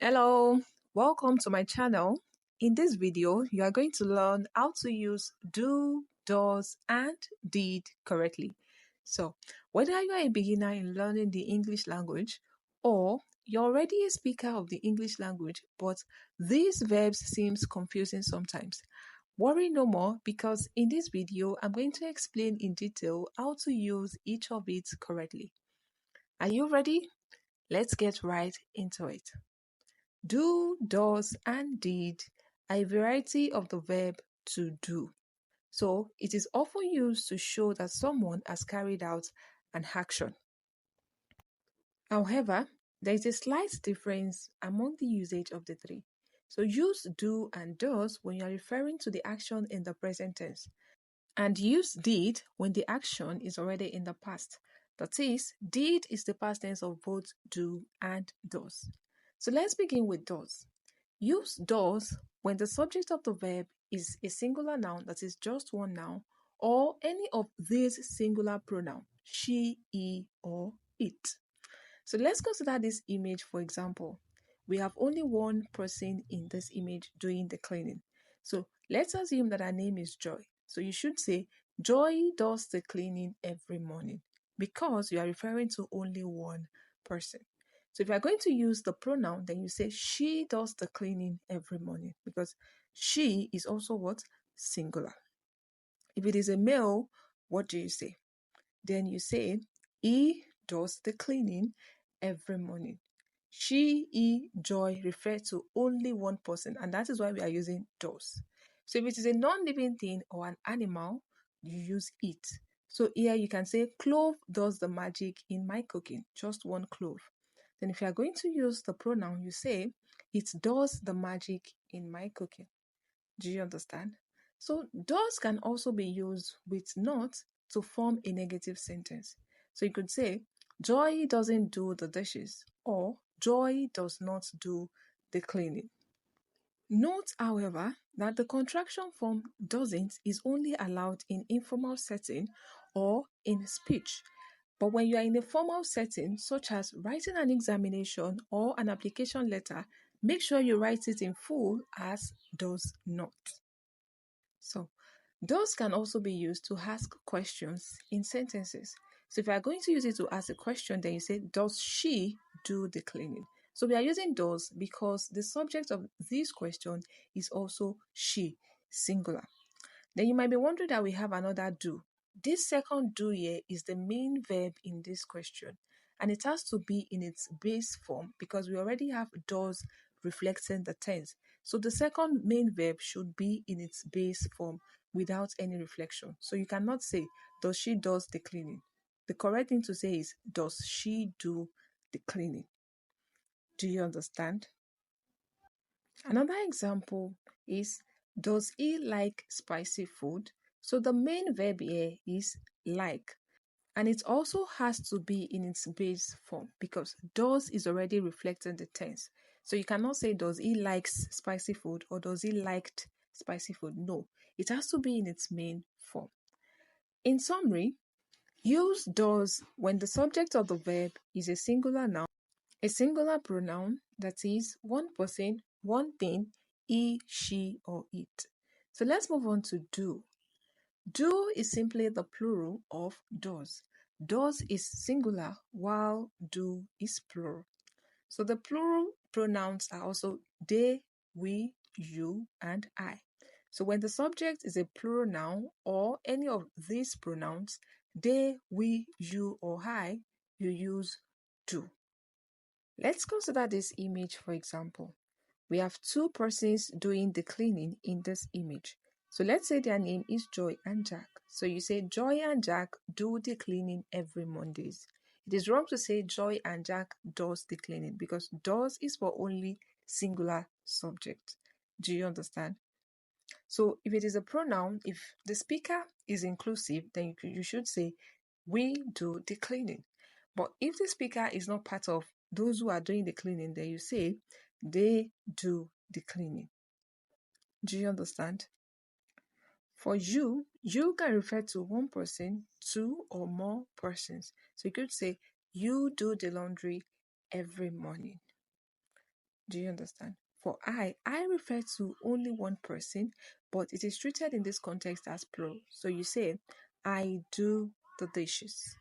Hello, welcome to my channel. In this video, you are going to learn how to use do, does, and did correctly. So, whether you are a beginner in learning the English language or you're already a speaker of the English language, but these verbs seems confusing sometimes, worry no more because in this video, I'm going to explain in detail how to use each of it correctly. Are you ready? Let's get right into it. Do, does, and did are a variety of the verb to do. So it is often used to show that someone has carried out an action. However, there is a slight difference among the usage of the three. So use do and does when you are referring to the action in the present tense, and use did when the action is already in the past. That is, did is the past tense of both do and does. So let's begin with does. Use does when the subject of the verb is a singular noun, that is just one noun, or any of these singular pronouns, she, he, or it. So let's consider this image for example. We have only one person in this image doing the cleaning. So let's assume that her name is Joy. So you should say, Joy does the cleaning every morning because you are referring to only one person. So if you are going to use the pronoun, then you say she does the cleaning every morning because she is also what? Singular. If it is a male, what do you say? Then you say he does the cleaning every morning. She, he, Joy refer to only one person, and that is why we are using does. So if it is a non-living thing or an animal, you use it. So here you can say clove does the magic in my cooking, just one clove. Then if you are going to use the pronoun, you say it does the magic in my cooking. Do you understand? So does can also be used with not to form a negative sentence. So you could say Joy doesn't do the dishes or Joy does not do the cleaning. Note, however, that the contraction form doesn't is only allowed in informal setting or in speech. But when you are in a formal setting, such as writing an examination or an application letter, make sure you write it in full as does not. So, does can also be used to ask questions in sentences. So if you are going to use it to ask a question, then you say, does she do the cleaning? So we are using does because the subject of this question is also she, singular. Then you might be wondering that we have another do. This second do here is the main verb in this question, and it has to be in its base form because we already have does reflecting the tense. So the second main verb should be in its base form without any reflection. So you cannot say, does she does the cleaning? The correct thing to say is, does she do the cleaning? Do you understand? Another example is, does he like spicy food? So the main verb here is like, and it also has to be in its base form because does is already reflecting the tense. So you cannot say, does he likes spicy food or does he liked spicy food? No, it has to be in its main form. In summary, use does when the subject of the verb is a singular noun, a singular pronoun, that is one person, one thing, he, she, or it. So let's move on to do. Do is simply the plural of does. Does is singular while do is plural. So the plural pronouns are also they, we, you, and I. So when the subject is a plural noun or any of these pronouns, they, we, you, or I, you use do. Let's consider this image for example. We have two persons doing the cleaning in this image. So let's say their name is Joy and Jack. So you say Joy and Jack do the cleaning every Mondays. It is wrong to say Joy and Jack does the cleaning because does is for only singular subject. Do you understand? So if it is a pronoun, if the speaker is inclusive, then you should say we do the cleaning. But if the speaker is not part of those who are doing the cleaning, then you say they do the cleaning. Do you understand? For you can refer to one person, two or more persons. So you could say, you do the laundry every morning. Do you understand? For I refer to only one person, but it is treated in this context as plural. So you say, I do the dishes.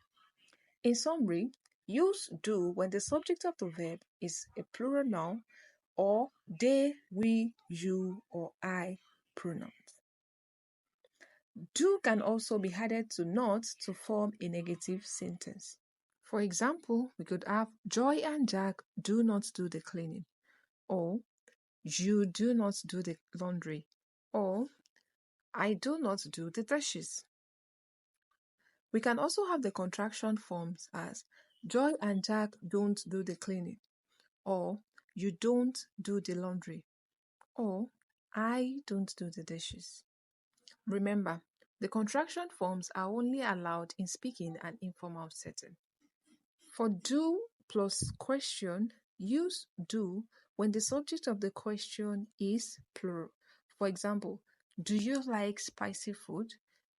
In summary, use do when the subject of the verb is a plural noun or they, we, you, or I pronouns. Do can also be added to not to form a negative sentence. For example, we could have Joy and Jack do not do the cleaning, or you do not do the laundry, or I do not do the dishes. We can also have the contraction forms as Joy and Jack don't do the cleaning, or you don't do the laundry, or I don't do the dishes. Remember, the contraction forms are only allowed in speaking and informal setting. For do plus question, use do when the subject of the question is plural. For example, do you like spicy food?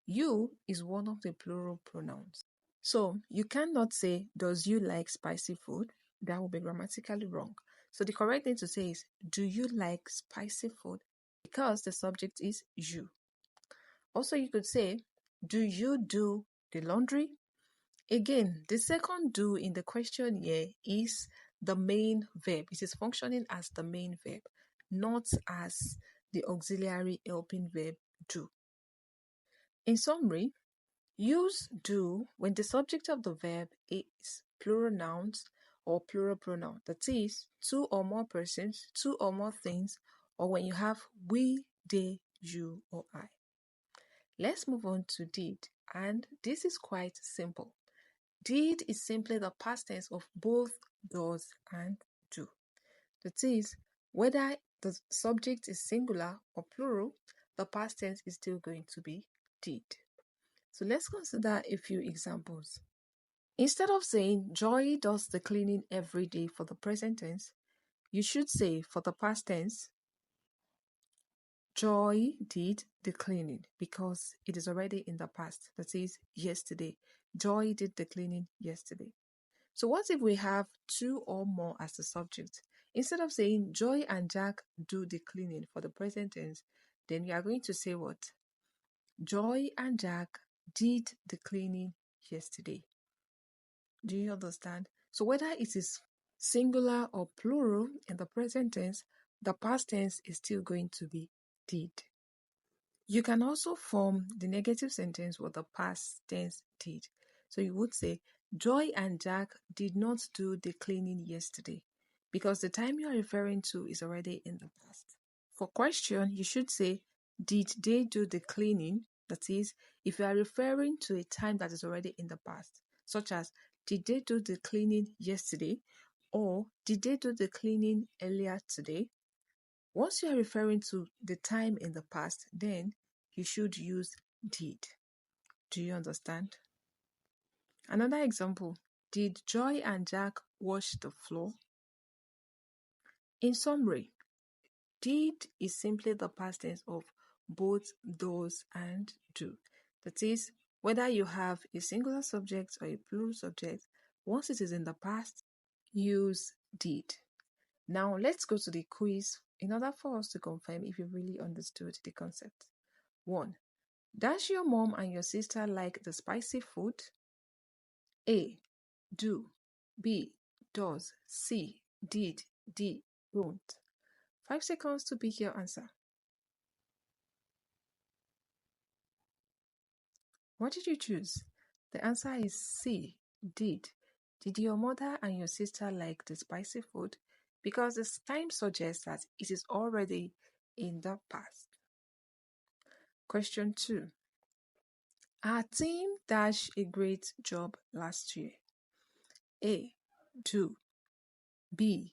You is one of the plural pronouns. So you cannot say, does you like spicy food? That will be grammatically wrong. So the correct thing to say is, do you like spicy food? Because the subject is you. Also, you could say, do you do the laundry? Again, the second do in the question here is the main verb. It is functioning as the main verb, not as the auxiliary helping verb do. In summary, use do when the subject of the verb is plural nouns or plural pronoun. That is, two or more persons, two or more things, or when you have we, they, you, or I. Let's move on to did, and this is quite simple. Did is simply the past tense of both does and do. That is, whether the subject is singular or plural, the past tense is still going to be did. So let's consider a few examples. Instead of saying Joy does the cleaning every day for the present tense, you should say for the past tense, Joy did the cleaning because it is already in the past. That is, yesterday. Joy did the cleaning yesterday. So what if we have two or more as the subject? Instead of saying Joy and Jack do the cleaning for the present tense, then we are going to say what? Joy and Jack did the cleaning yesterday. Do you understand? So whether it is singular or plural in the present tense, the past tense is still going to be did. You can also form the negative sentence with the past tense did. So you would say, Joy and Jack did not do the cleaning yesterday because the time you are referring to is already in the past. For question, you should say, did they do the cleaning? That is, if you are referring to a time that is already in the past, such as, did they do the cleaning yesterday? Or did they do the cleaning earlier today? Once you are referring to the time in the past, then you should use did. Do you understand? Another example, did Joy and Jack wash the floor? In summary, did is simply the past tense of both does and do. That is, whether you have a singular subject or a plural subject, once it is in the past, use did. Now let's go to the quiz in order for us to confirm if you really understood the concept. 1. Does your mom and your sister like the spicy food? A. Do. B. Does. C. Did. D. Don't. 5 seconds to pick your answer. What did you choose? The answer is C. Did. Did your mother and your sister like the spicy food? Because the time suggests that it is already in the past. Question 2. Our team dashed a great job last year. A. Do. B.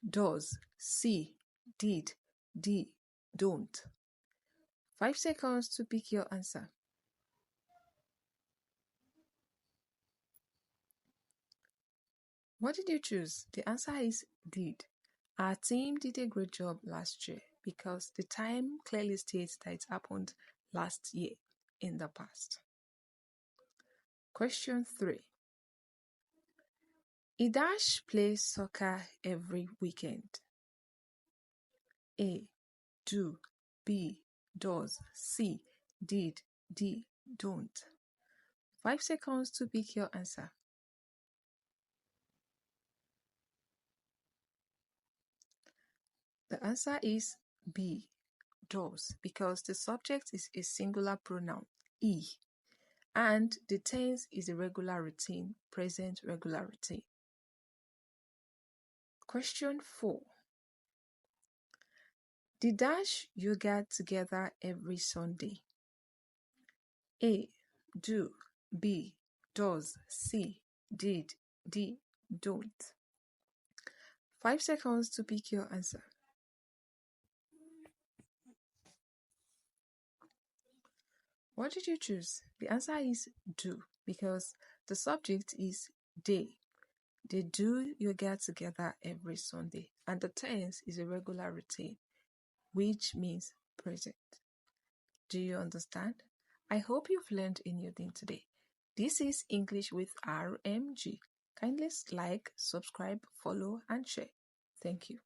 Does. C. Did. D. Don't. 5 seconds to pick your answer. What did you choose? The answer is did. Our team did a great job last year because the time clearly states that it happened last year in the past. Question 3. Idash plays soccer every weekend. A, do, B, does, C, did, D, don't. 5 seconds to pick your answer. The answer is B, does, because the subject is a singular pronoun, E, and the tense is a regular routine, present regular routine. Question 4. The dash you get together every Sunday. A, do, B, does, C, did, D, don't. 5 seconds to pick your answer. What did you choose? The answer is do, because the subject is they. They do you get together every Sunday, and the tense is a regular routine, which means present. Do you understand? I hope you've learned a new thing today. This is English with RMG. Kindly like, subscribe, follow, and share. Thank you.